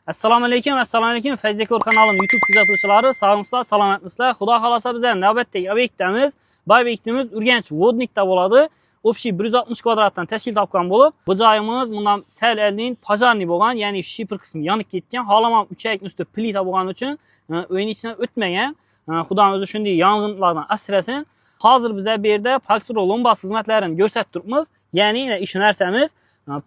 Assalomu alaykum Fayzdekor kanalının YouTube kuzatuvchilari, sog'liqsizlar, salomatmisizlar? Xudo xolasa bizlar navbatdagi obyektimiz, bu obyektimiz Urganch Vodnikda bo'ladi. Общий 160 kvadratdan tashkil topgan bo'lib, bu joyimiz bundan sal oldin pojarniy bo'lgan, ya'ni shifr qismi yonib ketgan. Holaman 3 oylik usti plita bo'lgani uchun uyning ichidan o'tmagan. Xudoning o'zi shunday yong'inlardan asrasin. Hozir bizlar bu yerda polistiron lombas xizmatlarini ko'rsatib turibmiz. Ya'ni shu narsamiz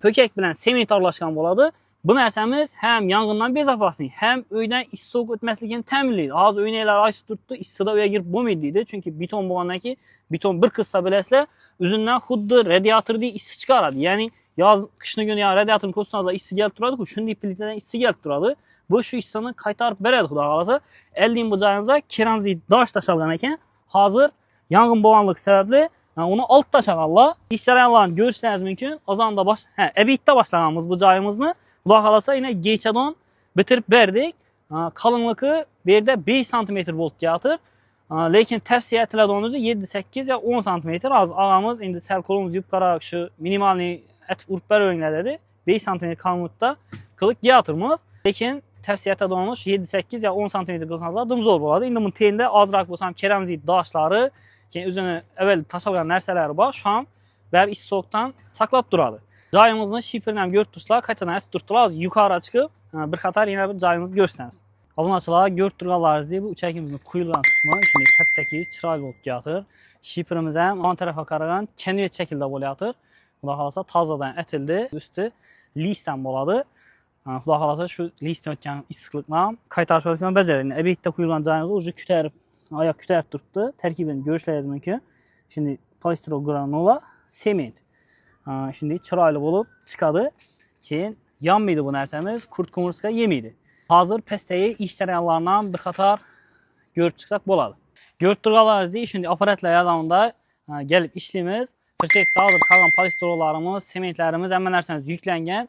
po'kak bilan sement aralashgan bo'ladi. Bu narsamiz ham yong'indan bezopaslik, ham uydan issiq sovuq o'tmasligini ta'minlaydi. Hozir o'ynaylar aytib turibdi, issiqda uyga kirib bo'lmaydi deydi. Chunki beton bo'lgandan keyin beton bir qissa bilasizlar, o'zidan xuddi radiatordek issiq chiqaradi. Ya'ni yoz qishni kuni radiatorni ko'rsangiz issiq kelib turadi-ku, shunday plitadan issiq kelib turadi. Bu shu issiqni qaytarib beradi, xudo xolasa. Eldin bu joyimizga keramzik dosh tashalgan ekan. Hozir yong'in bo'lganligi sababli uni olib tashlaganlar. Ish jarayonlarini ko'rishingiz mumkin. Ozonda obyektda boshlaganmiz bu joyimizni. Xudo xolasa yine geçadan bitirib berdik. Qalınlığı bu yerda 5 cm bo'lib keladi. Lekin tavsiya etiladiganimiz 7-8 ya 10 cm. Az ağamız endi sal qo'limiz yuvib qarab shu minimalniy atib urib beringlar dedi. 5 cm qalınlıqda qilib keltirmiz. Lekin tavsiya etadiganimiz 7-8 ya 10 cm qilsangiz dim zo'r bo'ladi. Endi buni tenda ozroq bo'lsam keramzik dashlari, keyin o'zini avval tashalgan narsalari bor. Shu ham baribir issiq sovuqdan saqlab turadi. Joyimizni shifrni ham ko'rib turibsizlar, qaytadan aytib turibdilar. Yuqori chiqib, bir qator yana bir joyimizni ko'rsatamiz. Obunachilar, ko'rib turganlaringizdek, bu uchakimizning quyilgan qismi shunday kattaki, chiroyli bo'lib keladi. Shifrimiz ham yon tarafga qaragan konvert shaklda bo'lyapti. Xudo xolasa tozadan etildi. Usti listdan bo'ladi. Xudo xolasa shu listdan o'tgan issiqlikni ham qaytarish vazifasini bajaradi. Obyektda quyilgan joyimiz o'zi ko'tarib, oyoq ko'tarib turibdi. Tarkibini ko'rishlaringiz mumkin. Shunday polistiron granula, sement. Shunday chiroyli bo'lib chiqadi. Keyin yonmaydi bu narsamiz, kurt ko'murska yemaydi. Hozir pastdagi ish jarayonlaridan bir qator ko'rib chiqsak bo'ladi. Ko'rib turganlaringizdek, shunday apparatlar yordamida kelib ishlaymiz. Prospektda hozir qolgan polistironlarimiz, sementlarimiz, hamma narsamiz yuklangan.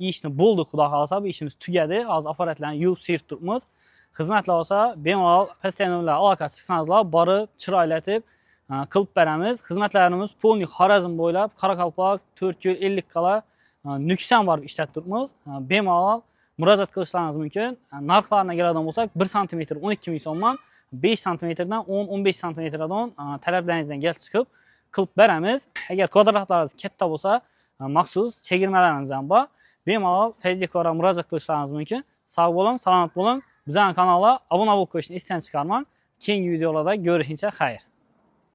Ishni bo'ldi, xudo xolasa bu ishimiz tugadi. Hozir apparatlarni yuvib sirib turibmiz. Xizmatlar olsa, bemalol pastdagilar aloqa chiqsangizlar, borib chiroylatib qilib beramiz. Xizmatlarimiz polni Xorazm bo'ylab, Qoraqalpoq, 4 yo'l 50 qala Nukusdan borib ishlatib turibmiz. Bemalol murojaat qilishlaringiz mumkin. Narxlarga keladigan bo'lsak, 1 cm 12 ming so'mdan, 5 cm dan 10-15 cm-dan talablaringizdan kelib chiqib qilib beramiz. Agar kvadratlaringiz katta bo'lsa, maxsus chegirmalarimiz ham bor. Bemalol Fayzdekorga murojaat qilishlaringiz mumkin. Sog' bo'ling, salomat bo'ling. Bizning kanalga obuna bo'lib qo'yishni esdan chiqarmang. Keyingi videolarda ko'rishguncha xayr.